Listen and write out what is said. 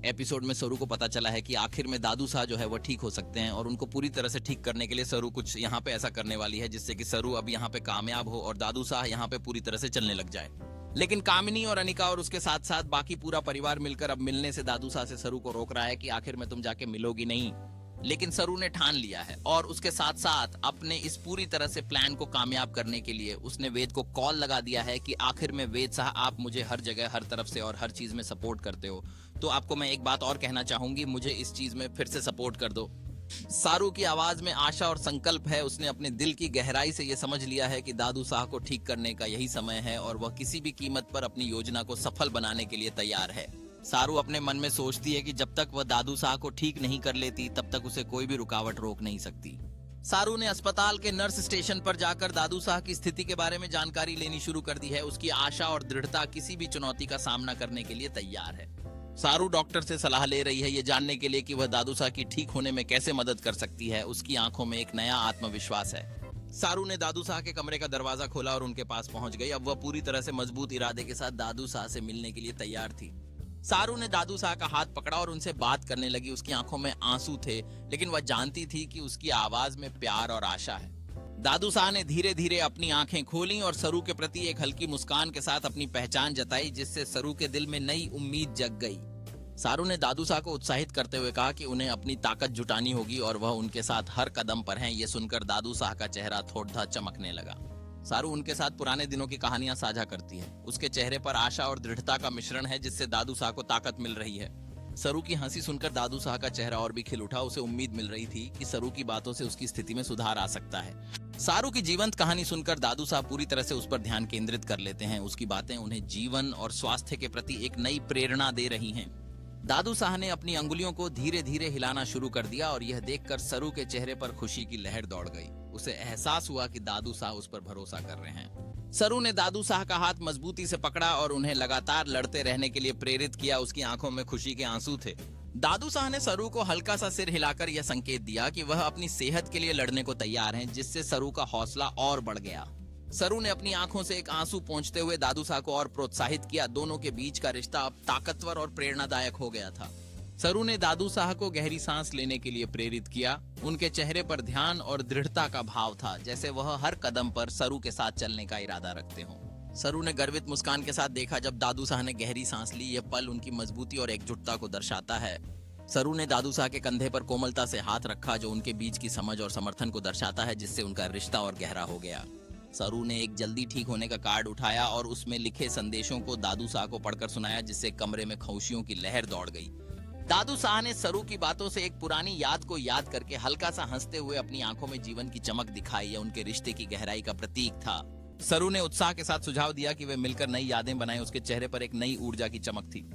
Episode में सरू को पता चला है कि आखिर में दादू साह जो है वो ठीक हो सकते हैं और उनको पूरी तरह से ठीक करने के लिए सरू कुछ यहाँ पे ऐसा करने वाली है जिससे कि सरू अब यहाँ पे कामयाब हो और दादू साह यहाँ पे पूरी तरह से चलने लग जाए। लेकिन कामिनी और अनिका और उसके साथ साथ बाकी पूरा परिवार मिलकर अब मिलने से दादू साह से सरू को रोक रहा है कि आखिर में तुम जाके मिलोगी नहीं। लेकिन सरू ने ठान लिया है और उसके साथ साथ अपने इस पूरी तरह से प्लान को कामयाब करने के लिए उसने वेद को कॉल लगा दिया है कि आखिर में वेद साहब आप मुझे हर जगह हर तरफ से और हर चीज में सपोर्ट करते हो, तो आपको मैं एक बात और कहना चाहूंगी, मुझे इस चीज में फिर से सपोर्ट कर दो। सारू की आवाज में आशा और संकल्प है। उसने अपने दिल की गहराई से यह समझ लिया है कि दादू साह को ठीक करने का यही समय है और वह किसी भी कीमत पर अपनी योजना को सफल बनाने के लिए तैयार है। सारू अपने मन में सोचती है कि जब तक वह दादू साह को ठीक नहीं कर लेती तब तक उसे कोई भी रुकावट रोक नहीं सकती। सारू ने अस्पताल के नर्स स्टेशन पर जाकर दादू साह की स्थिति के बारे में जानकारी लेनी शुरू कर दी है। उसकी आशा और दृढ़ता किसी भी चुनौती का सामना करने के लिए तैयार है। सारू डॉक्टर से सलाह ले रही है ये जानने के लिए कि वह दादू साह की ठीक होने में कैसे मदद कर सकती है। उसकी आंखों में एक नया आत्मविश्वास है। सारू ने दादू साह के कमरे का दरवाजा खोला और उनके पास पहुंच गई। अब वह पूरी तरह से मजबूत इरादे के साथ दादू साह से मिलने के लिए तैयार थी। सारू ने दादू साह का हाथ पकड़ा और उनसे बात करने लगी। उसकी आंखों में आंसू थे, लेकिन वह जानती थी कि उसकी आवाज में प्यार और आशा है। दादू साह ने धीरे धीरे अपनी आंखें खोली और सरू के प्रति एक हल्की मुस्कान के साथ अपनी पहचान जताई, जिससे सरू के दिल में नई उम्मीद जग गई। सारू ने दादू साह को उत्साहित करते हुए कहा कि उन्हें अपनी ताकत जुटानी होगी और वह उनके साथ हर कदम पर हैं। ये सुनकर दादू साह का चेहरा थोड़ा चमकने लगा। सारू उनके साथ पुराने दिनों की कहानियां साझा करती है। उसके चेहरे पर आशा और दृढ़ता का मिश्रण है, जिससे दादू साह को ताकत मिल रही है। सरू की हंसी सुनकर दादू साह का चेहरा और भी खिल उठा। उसे उम्मीद मिल रही थी कि सरू की बातों से उसकी स्थिति में सुधार आ सकता है। सारू की जीवंत कहानी सुनकर दादू साह पूरी तरह से उस पर ध्यान केंद्रित कर लेते हैं। उसकी बातें उन्हें जीवन और स्वास्थ्य के प्रति एक नई प्रेरणा दे रही हैं। दादू साह ने अपनी अंगुलियों को धीरे धीरे हिलाना शुरू कर दिया और यह देखकर सरू के चेहरे पर खुशी की लहर दौड़ गई। उसे एहसास हुआ कि दादू साह उस पर भरोसा कर रहे हैं। सरू ने दादू साह का हाथ मजबूती से पकड़ा और उन्हें लगातार लड़ते रहने के लिए प्रेरित किया। उसकी आंखों में खुशी के आंसू थे। दादू साह ने सरू को हल्का सा सिर हिलाकर यह संकेत दिया कि वह अपनी सेहत के लिए लड़ने को तैयार हैं, जिससे सरू का हौसला और बढ़ गया। सरू ने अपनी आंखों से एक आंसू पोंछते हुए दादू साह को और प्रोत्साहित किया। दोनों के बीच का रिश्ता अब ताकतवर और प्रेरणादायक हो गया था। सरू ने दादू साह को गहरी सांस लेने के लिए प्रेरित किया। उनके चेहरे पर ध्यान और दृढ़ता का भाव था, जैसे वह हर कदम पर सरू के साथ चलने का इरादा रखते हों। सरू ने गर्वित मुस्कान के साथ देखा जब दादू साह ने गहरी सांस ली। यह पल उनकी मजबूती और एकजुटता को दर्शाता है। सरू ने दादू साह के कंधे पर कोमलता से हाथ रखा, जो उनके बीच की समझ और समर्थन को दर्शाता है, जिससे उनका रिश्ता और गहरा हो गया। सरू ने एक जल्दी ठीक होने का कार्ड उठाया और उसमें लिखे संदेशों को दादू साह को पढ़कर सुनाया, जिससे कमरे में खुशियों की लहर दौड़ गई। दादू साह ने सरू की बातों से एक पुरानी याद को याद करके हल्का सा हंसते हुए अपनी आंखों में जीवन की चमक दिखाई। यह उनके रिश्ते की गहराई का प्रतीक था। सरू ने उत्साह के साथ सुझाव दिया कि वे मिलकर नई यादें बनाएं। उसके चेहरे पर एक नई ऊर्जा की चमक थी।